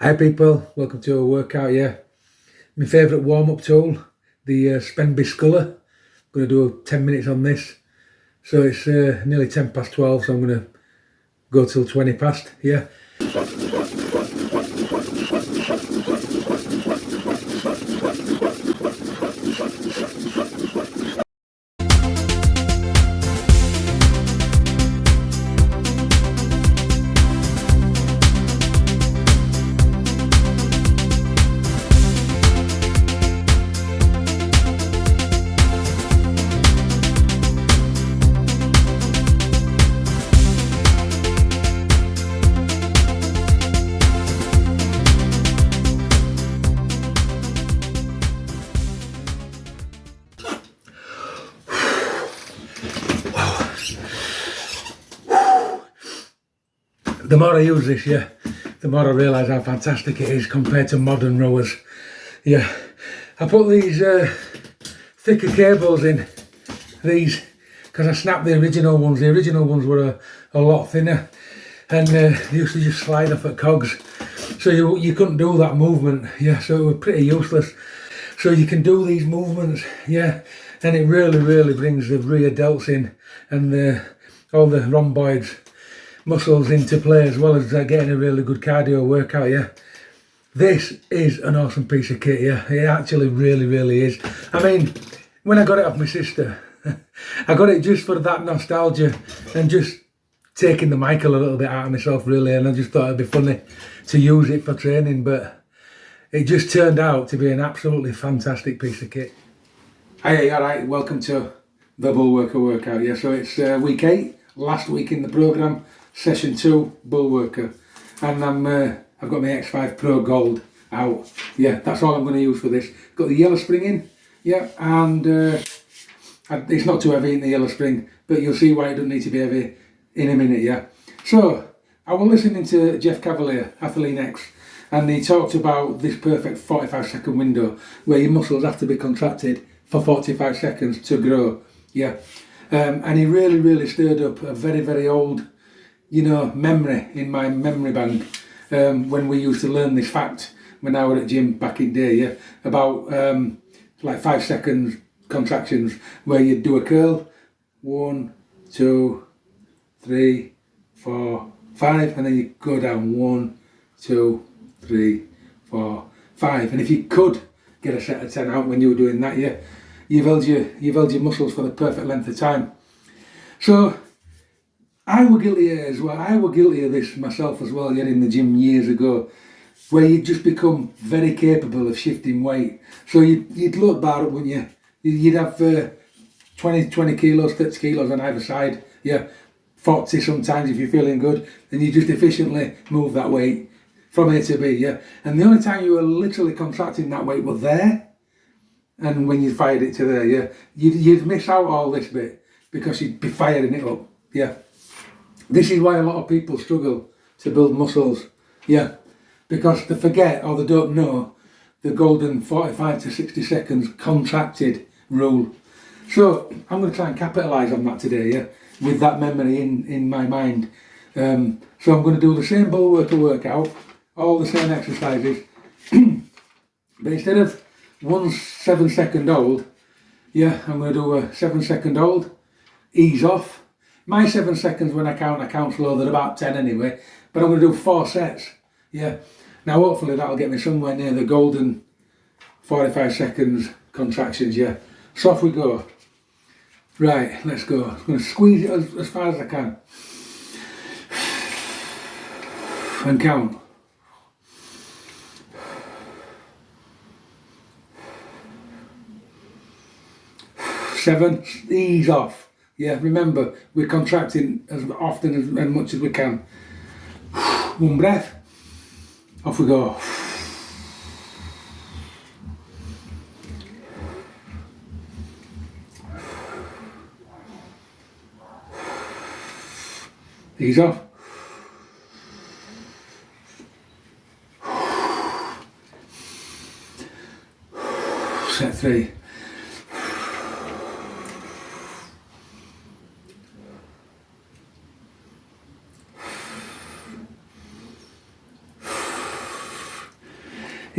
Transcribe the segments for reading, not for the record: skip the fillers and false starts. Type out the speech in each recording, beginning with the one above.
Hi people, welcome to a workout. My favourite warm-up tool, the Spen Bisculler. I'm going to do 10 minutes on this. So it's nearly 10 past 12, so I'm going to go till 20 past. The more I use this, the more I realise how fantastic it is compared to modern rowers. I put these thicker cables in these because I snapped the original ones. The original ones were a lot thinner, and they used to just slide off at cogs, so you couldn't do that movement. So it was pretty useless. So you can do these movements, and it really brings the rear delts in and all the rhomboids muscles into play, as well as getting a really good cardio workout. This is an awesome piece of kit. It actually really is. I mean, when I got it off my sister, I got it just for that nostalgia and just taking the mic a little bit out of myself, really, and I just thought it'd be funny to use it for training, but it just turned out to be an absolutely fantastic piece of kit. Hey, alright, welcome to the Bullworker workout. So it's week 8, last week in the programme, session 2, Bullworker, and I've got my X5 Pro Gold out. That's all I'm going to use for this. Got the yellow spring in, and it's not too heavy in the yellow spring, but you'll see why it doesn't need to be heavy in a minute. So I was listening to Jeff Cavalier, Athlete X, and he talked about this perfect 45-second window where your muscles have to be contracted for 45 seconds to grow. And he really stirred up a very old memory in my memory bank, when we used to learn this fact when I was at gym back in day, about like 5 seconds contractions where you'd do a curl, 1, 2, 3, 4, 5, and then you go down 1, 2, 3, 4, 5, and if you could get a set of 10 out when you were doing that, you've held your muscles for the perfect length of time. So I were guilty of it as well. I were guilty of this myself as well, in the gym years ago, where you'd just become very capable of shifting weight. So you'd load bar up, wouldn't you? You'd have 20 kilos, 30 kilos on either side, 40 sometimes if you're feeling good, and you just efficiently move that weight from A to B, And the only time you were literally contracting that weight was there, and when you fired it to there, you'd miss out all this bit because you'd be firing it up, This is why a lot of people struggle to build muscles, because they forget or they don't know the golden 45 to 60 seconds contracted rule. So I'm going to try and capitalise on that today, with that memory in my mind. So I'm going to do the same Bullworker workout, all the same exercises, but instead of one 7-second hold, I'm going to do a 7-second hold, ease off. My 7 seconds when I count slow, they're about 10 anyway, but I'm going to do 4 sets, Now hopefully that'll get me somewhere near the golden 45 seconds contractions, So off we go. Right, let's go. I'm going to squeeze it as far as I can. And count. 7, ease off. Remember, we're contracting as often as much as we can. One breath. Off we go. Ease off. Set 3.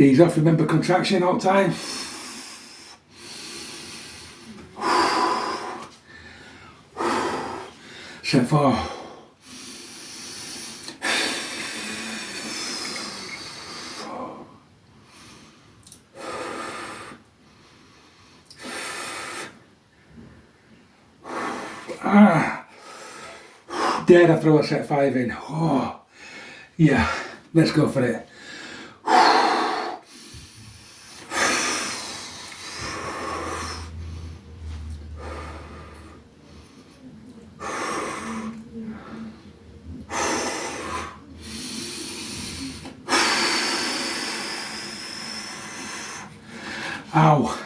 Ease off, remember contraction all the time. Set 4. Dare I throw a set 5 in? Oh, yeah, let's go for it. Ow,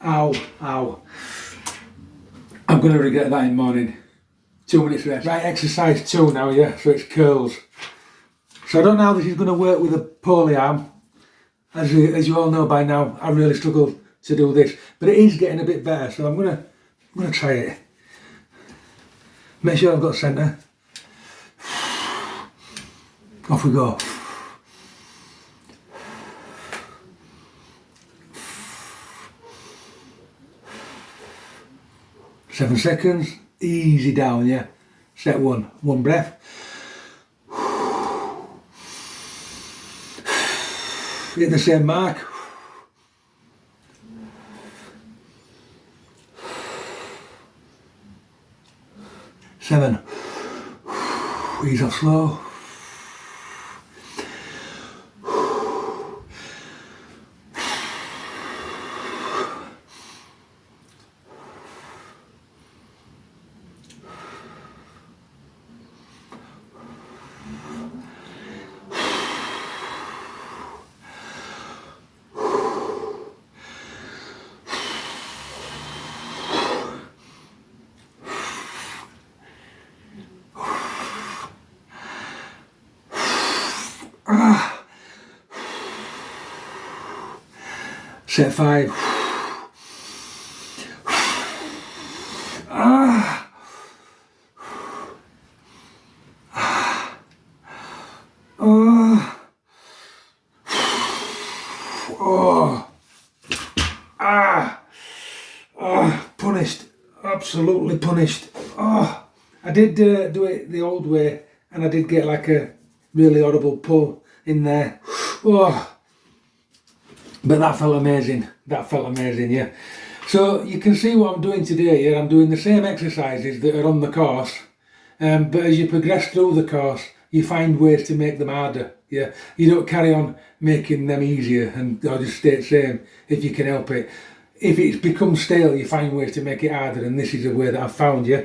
ow, ow. I'm going to regret that in the morning. 2 minutes rest. Right, exercise 2 now, yeah, so it's curls. So I don't know how this is going to work with a poly arm. As you all know by now, I really struggle to do this, but it is getting a bit better, so I'm gonna try it. Make sure I've got centre. Off we go. Seven seconds, easy down, yeah. Set 1, 1 breath. Hit the same mark. 7. Ease off slow. 5. Punished, absolutely punished. I did do it the old way, and I did get like a really horrible pull in there. But that felt amazing. That felt amazing, yeah. So you can see what I'm doing today. Yeah, I'm doing the same exercises that are on the course, but as you progress through the course, you find ways to make them harder. Yeah, you don't carry on making them easier and or just stay the same if you can help it. If it's become stale, you find ways to make it harder, and this is a way that I've found. Yeah.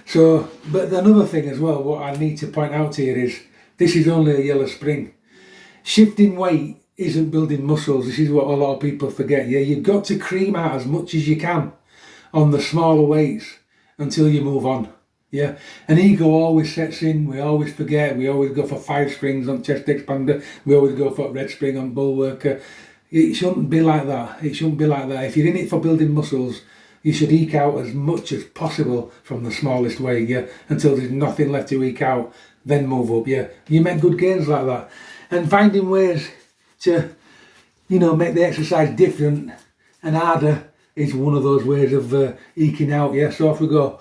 So, but another thing as well, what I need to point out here is this is only a yellow spring. Shifting weight isn't building muscles. This is what a lot of people forget. Yeah, you've got to cream out as much as you can on the smaller weights until you move on. Yeah, and ego always sets in. We always forget. We always go for 5 springs on chest expander. We always go for red spring on Bullworker. It shouldn't be like that. It shouldn't be like that. If you're in it for building muscles, you should eke out as much as possible from the smallest weight. Yeah, until there's nothing left to eke out. Then move up. Yeah, you make good gains like that, and finding ways to, you know, make the exercise different and harder is one of those ways of eking out. Yeah, so off we go.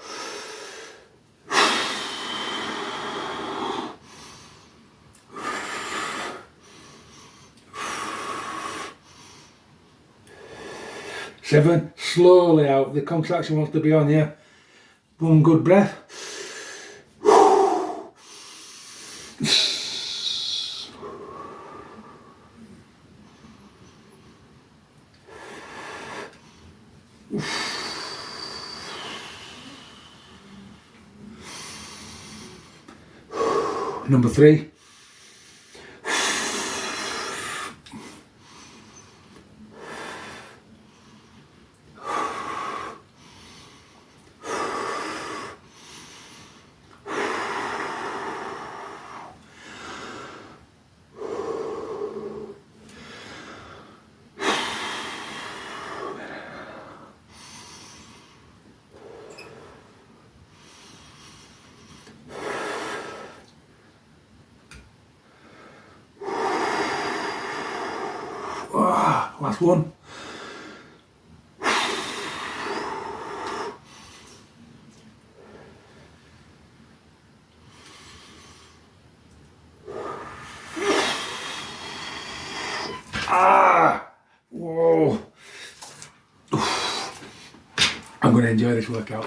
Seven, slowly out. The contraction wants to be on. Yeah, 1 good breath. Number 3. Last one. Ah! Whoa! I'm going to enjoy this workout.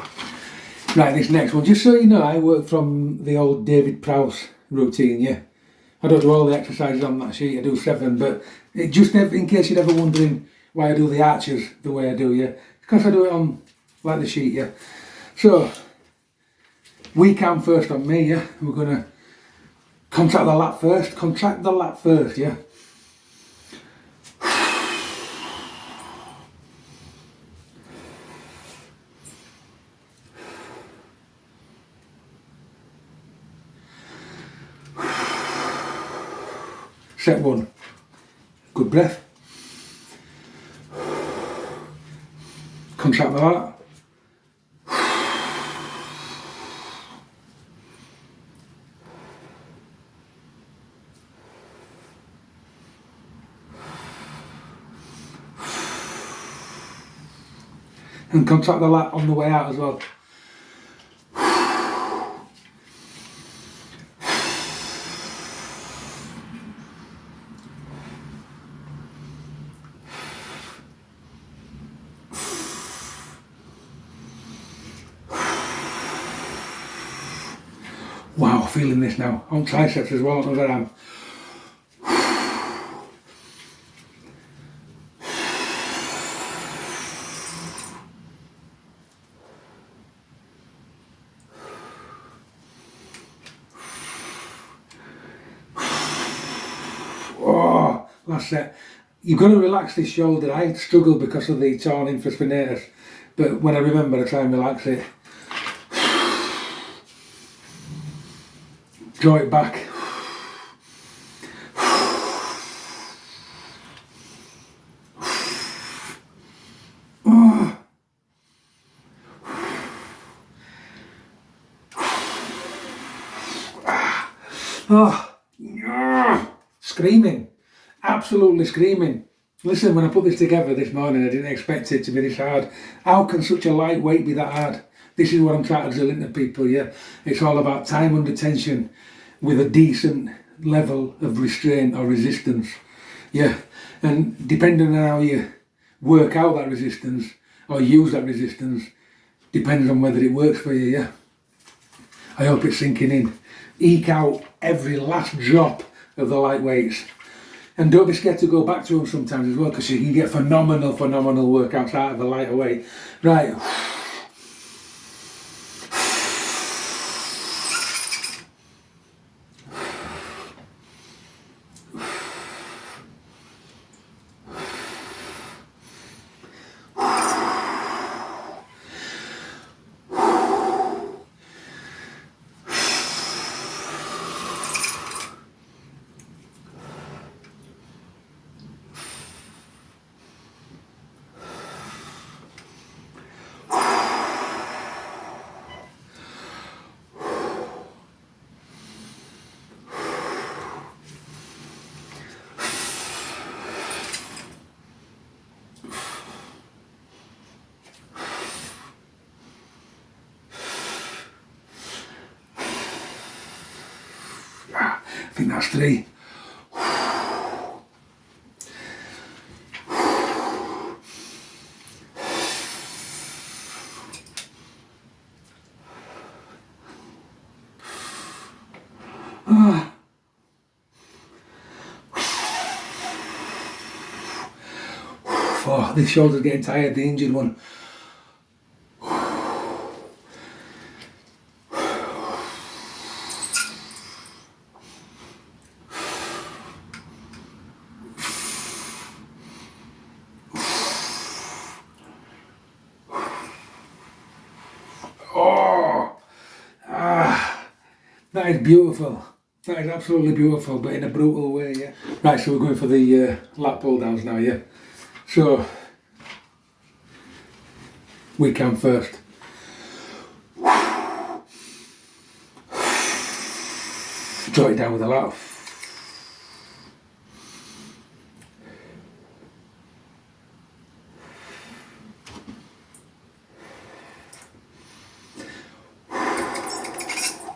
Right, this next one, just so you know, I work from the old David Prowse routine, yeah. I don't do all the exercises on that sheet, I do 7, but it just in case you're ever wondering why I do the arches the way I do, yeah. Because I do it on, like the sheet, yeah. So, we count first on me, yeah. We're going to contract the lat first, yeah. Set 1. Good breath. Contract the lat. And contract the lat on the way out as well. Wow, feeling this now. On triceps as well, on the other arm. Oh, last set. You've got to relax this shoulder. I struggle because of the torn infraspinatus, but when I remember, I try and relax it. Draw it back. Oh, screaming, absolutely screaming. Listen, when I put this together this morning, I didn't expect it to be this hard. How can such a light weight be that hard? This is what I'm trying to drill into people, yeah? It's all about time under tension with a decent level of restraint or resistance, yeah? And depending on how you work out that resistance or use that resistance, depends on whether it works for you, yeah? I hope it's sinking in. Eke out every last drop of the light weights. And don't be scared to go back to them sometimes as well, because you can get phenomenal workouts out of a lighter weight. Right. I think that's 3. Oh, this shoulder's getting tired, the injured one. That is beautiful. That is absolutely beautiful, but in a brutal way, yeah. Right, so we're going for the lat pull downs now, yeah. So, we count first. Draw it down with a lat.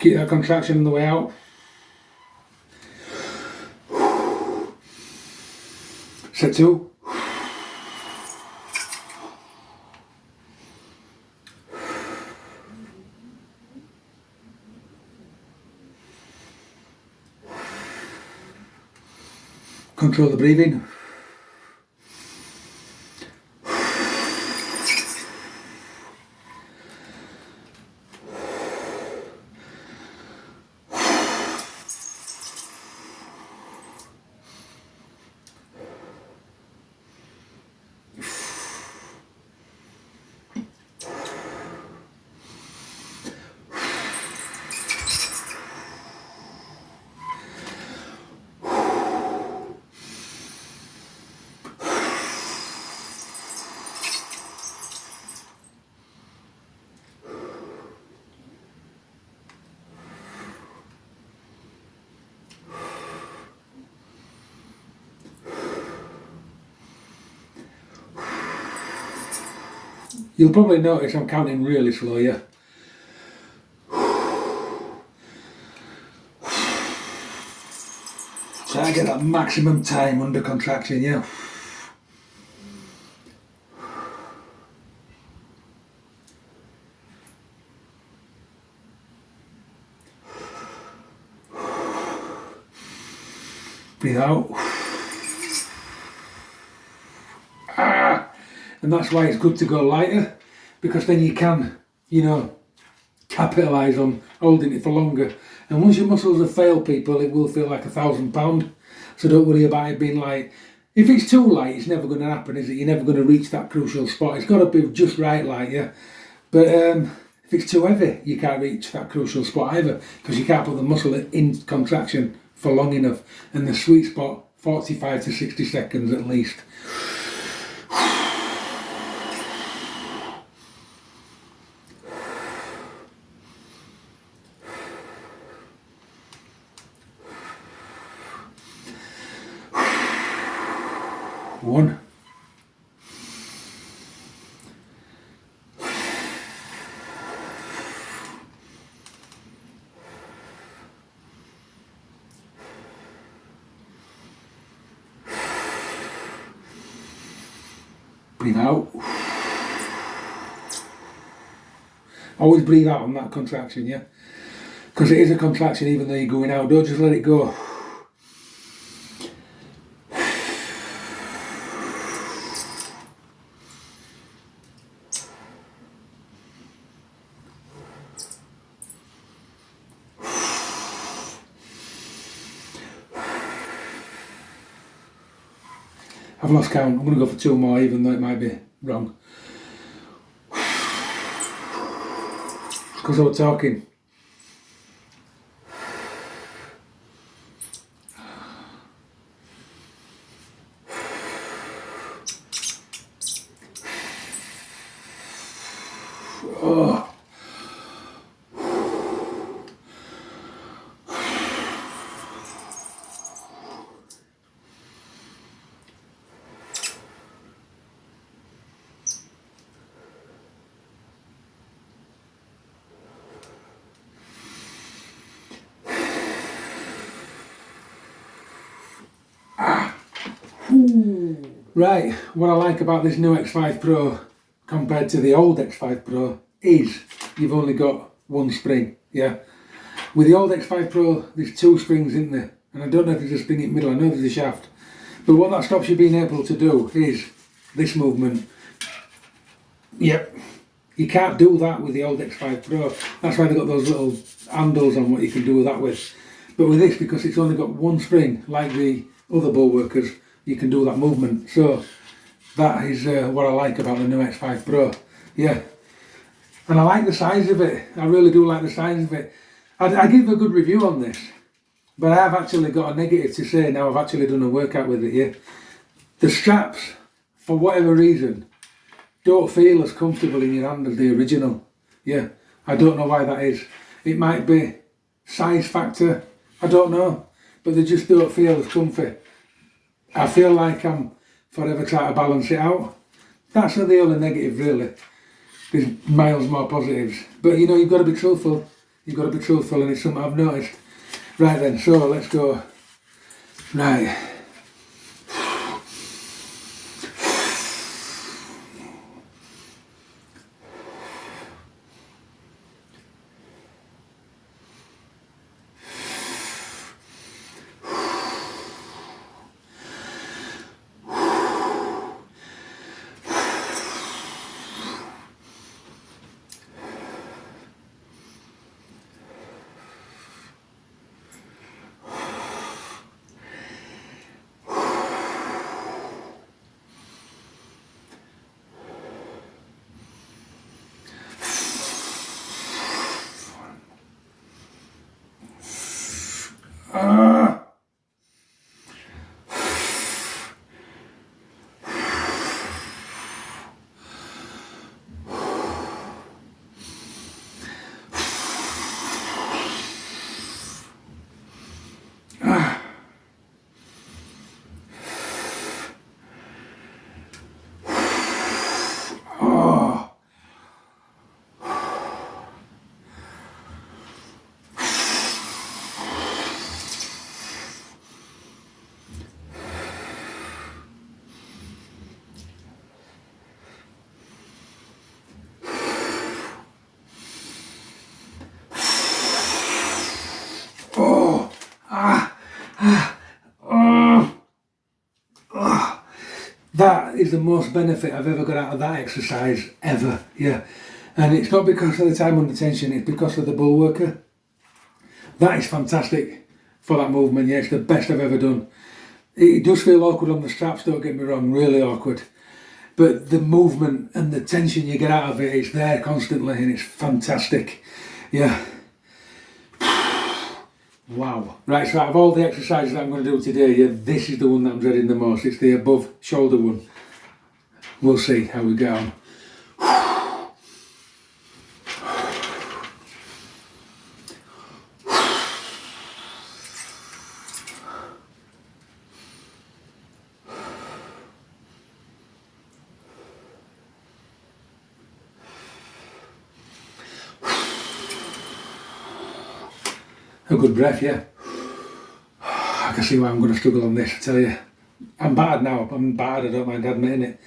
Keep that contraction on the way out. Set 2. Control the breathing. You'll probably notice I'm counting really slow, yeah. So I get that maximum time under contraction, yeah. Breathe out. And that's why it's good to go lighter, because then you can, you know, capitalise on holding it for longer. And once your muscles have failed, people, it will feel like £1,000. So don't worry about it being light. If it's too light, it's never going to happen, is it? You're never going to reach that crucial spot. It's got to be just right light, yeah. But if it's too heavy, you can't reach that crucial spot either, because you can't put the muscle in contraction for long enough. And the sweet spot, 45 to 60 seconds at least. One. Breathe out. Always breathe out on that contraction, yeah? Because it is a contraction even though you're going out. Don't just let it go. I've lost count. I'm going to go for 2 more, even though it might be wrong. It's because I was talking. Oh. Right, what I like about this new X5 Pro compared to the old X5 Pro is you've only got one spring, yeah? With the old X5 Pro, there's 2 springs in there, and I don't know if there's a spring in the middle, I know there's a shaft. But what that stops you being able to do is this movement. Yep, you can't do that with the old X5 Pro. That's why they've got those little handles on what you can do that with. But with this, because it's only got one spring, like the other Bullworkers, you can do that movement. So that is what I like about the new X5 Pro, yeah. And I like the size of it. I really do like the size of it. I give a good review on this, but I have actually got a negative to say now I've actually done a workout with it, yeah. The straps, for whatever reason, don't feel as comfortable in your hand as the original, yeah. I don't know why that is. It might be size factor, I don't know, but they just don't feel as comfy. I feel like I'm forever trying to balance it out. That's not the only negative really. There's miles more positives. But you know, you've got to be truthful. You've got to be truthful, and it's something I've noticed. Right then, so let's go. Right. That is the most benefit I've ever got out of that exercise ever, yeah. And it's not because of the time under tension, it's because of the Bullworker. That is fantastic for that movement, yeah, it's the best I've ever done. It does feel awkward on the straps, don't get me wrong, really awkward. But the movement and the tension you get out of it, it's there constantly and it's fantastic, yeah. Wow. Right, so out of all the exercises that I'm going to do today, yeah, this is the one that I'm dreading the most. It's the above shoulder one. We'll see how we get on. A good breath, yeah. I can see why I'm going to struggle on this, I tell you. I'm bad now, I'm bad, I don't mind admitting it.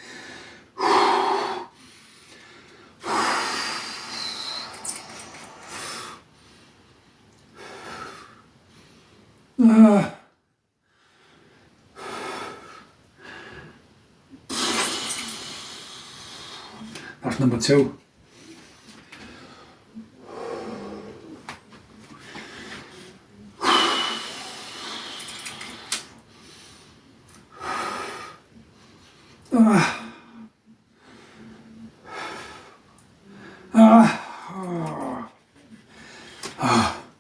That's number 2.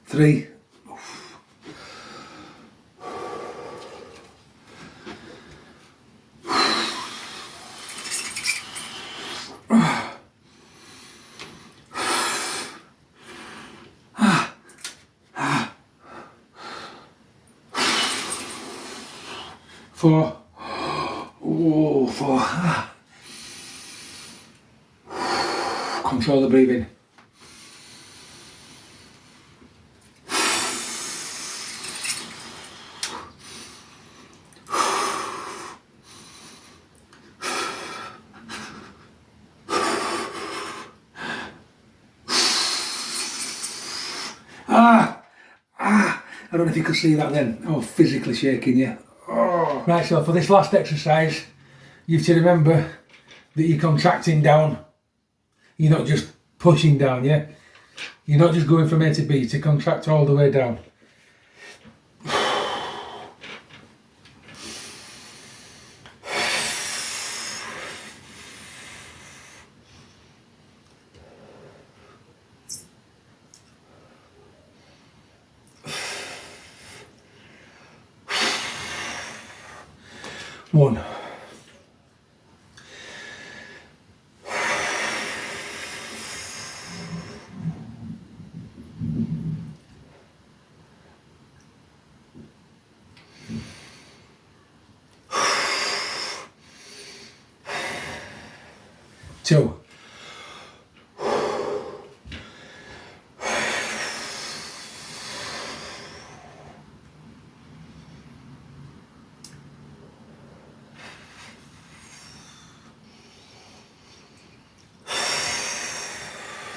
Three. Four. Oh, 4. Control the breathing. I don't know if you could see that then. Oh, physically shaking, yeah. Oh. Right, so for this last exercise, you have to remember that you're contracting down. You're not just pushing down, yeah? You're not just going from A to B, to contract all the way down. One. Two.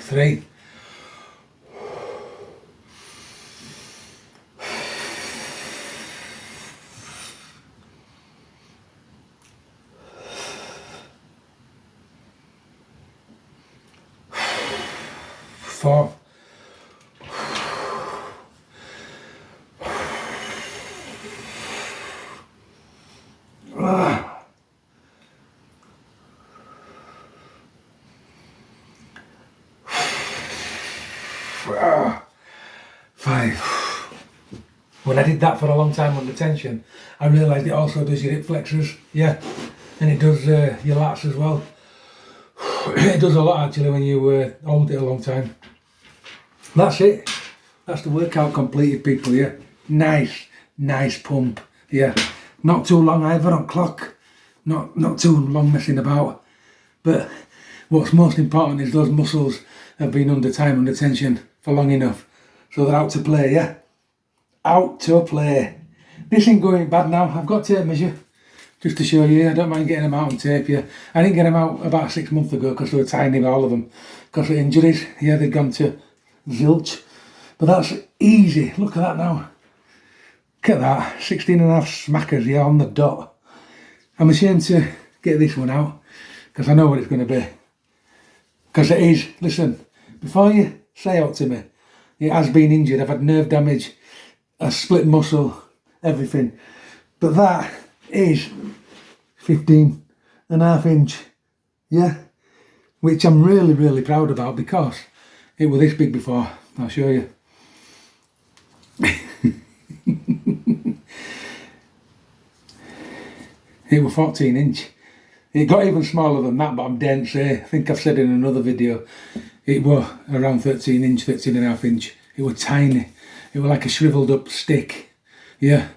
3. 4. 5. When I did that for a long time under tension, I realised it also does your hip flexors, yeah, and it does your lats as well. It does a lot actually when you hold it a long time. That's it. That's the workout completed, people, yeah. Nice pump, yeah. Not too long either on clock. Not too long messing about. But what's most important is those muscles have been under tension for long enough. So they're out to play, yeah. Out to play. This ain't going bad now. I've got tape measure just to show you. I don't mind getting them out on tape, yeah. I didn't get them out about 6 months ago because they were tiny, all of them, because of injuries. Yeah, they've gone to zilch. But that's easy. Look at that now. Look at that. 16 and a half smackers, yeah, on the dot. I'm ashamed to get this one out because I know what it's going to be. Because it is. Listen, before you say out to me, it has been injured. I've had nerve damage, a split muscle, everything. But that is 15 and a half inch, yeah, which I'm really proud about because it was this big before. I'll show you. It was 14 inch. It got even smaller than that, but I'm dense. I think I've said in another video it was around 13 inch, 13 and a half inch. It was tiny. It was like a shriveled up stick, yeah.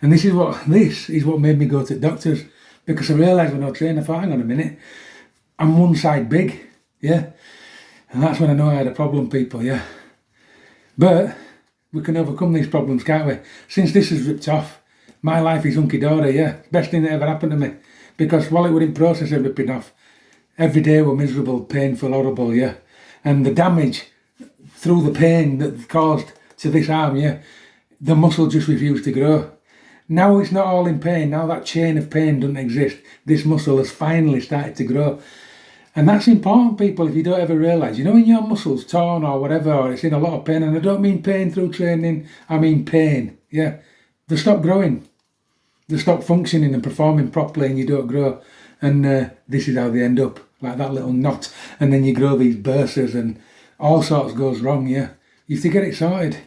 And this is what made me go to doctors, because I realised when I was training, I thought, hang on a minute, I'm one side big, yeah. And that's when I know I had a problem, people, yeah. But we can overcome these problems, can't we? Since this is ripped off, my life is hunky-dory, yeah. Best thing that ever happened to me. Because while it was in process of ripping off, every day were miserable, painful, horrible, yeah. And the damage through the pain that caused to this arm, yeah, the muscle just refused to grow. Now it's not all in pain. Now that chain of pain doesn't exist. This muscle has finally started to grow. And that's important, people, if you don't ever realise. You know, when your muscle's torn or whatever, or it's in a lot of pain, and I don't mean pain through training, I mean pain, yeah. They stop growing. They stop functioning and performing properly, and you don't grow. And this is how they end up, like that little knot. And then you grow these bursas and all sorts goes wrong, yeah. You have to get it sorted,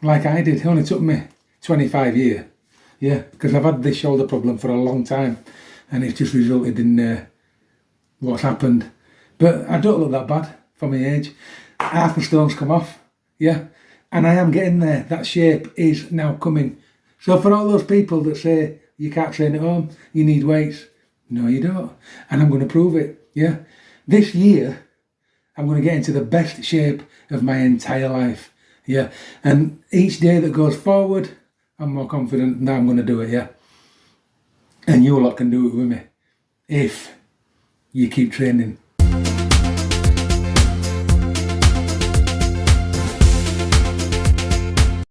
like I did. It only took me 25 years, yeah, because I've had this shoulder problem for a long time, and it's just resulted in what's happened. But I don't look that bad for my age. Half the stone's come off, yeah, and I am getting there. That shape is now coming. So for all those people that say you can't train at home, you need weights, no you don't. And I'm going to prove it, yeah. This year, I'm going to get into the best shape of my entire life, yeah. And each day that goes forward, I'm more confident that I'm going to do it, yeah. And you lot can do it with me if you keep training.